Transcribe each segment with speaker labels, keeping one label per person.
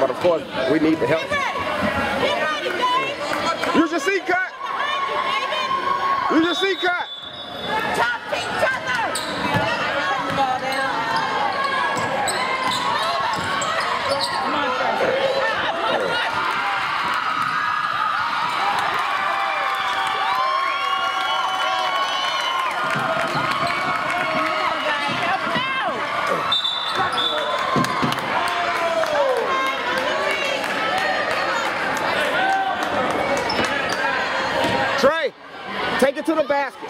Speaker 1: But of course, we need the help. Use your seat cut. Use your seat cut.
Speaker 2: Talk to each other. Come on,
Speaker 1: Trey, take it to the basket.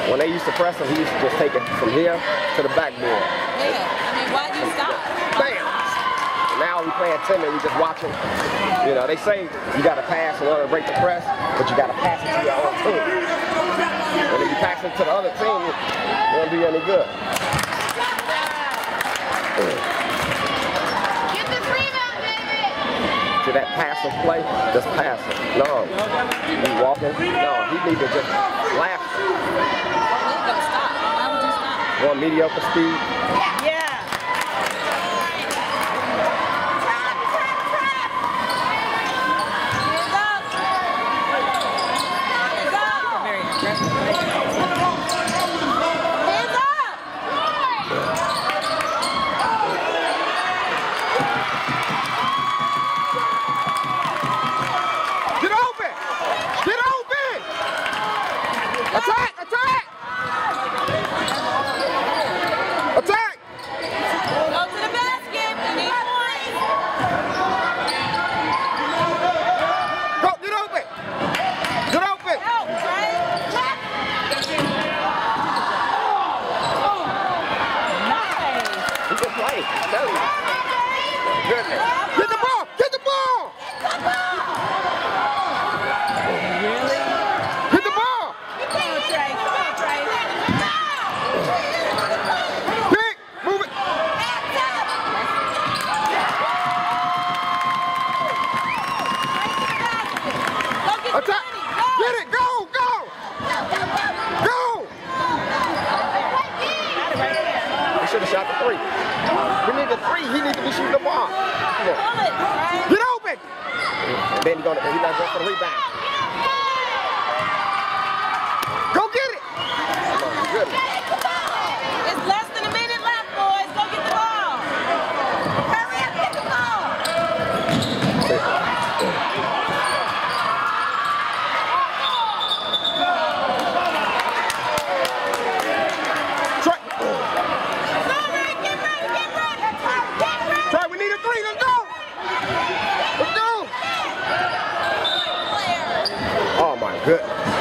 Speaker 1: When they used to press him, he used to just take it from here to the backboard.
Speaker 2: Yeah, I mean, why do you stop?
Speaker 1: Bam! Now we playing timid, we just watching. You know, they say you got to pass in order to break the press, but you got to pass it to your own team. And if you pass it to the other team, it won't do you any good.
Speaker 2: Get the rebound, baby!
Speaker 1: To that passive play, just pass it. No. He walking. No, he need to just laugh.
Speaker 2: Stop. Why would you stop?
Speaker 1: Going mediocre speed.
Speaker 2: Yeah.
Speaker 1: Attack! Attack! Attack!
Speaker 2: Go to the basket. We need points.
Speaker 1: Go, get open! Get open!
Speaker 2: Help, Trey. Nice.
Speaker 1: He can play. I'm telling you. Goodness. Get the ball! Get the ball!
Speaker 2: Really?
Speaker 1: Hit the ball!
Speaker 2: Come on, Trey. Come on, Trey.
Speaker 1: Pick! Move it!
Speaker 2: Go get the
Speaker 1: Attack!
Speaker 2: money. Go.
Speaker 1: Get it! Go! Go! Go! He should have shot the three. We need the three. He needs to be shooting the ball. Come on.
Speaker 2: Pull it, Trey.
Speaker 1: Get open! And then he's gonna go for the rebound. Go get it! Come on, goodness.
Speaker 2: It's less than a minute left, boys. Go get the ball. Hurry up, get the ball.
Speaker 1: Trey,
Speaker 2: Get ready.
Speaker 1: Trey, we need a three. Let's go! Let's go! Oh my goodness.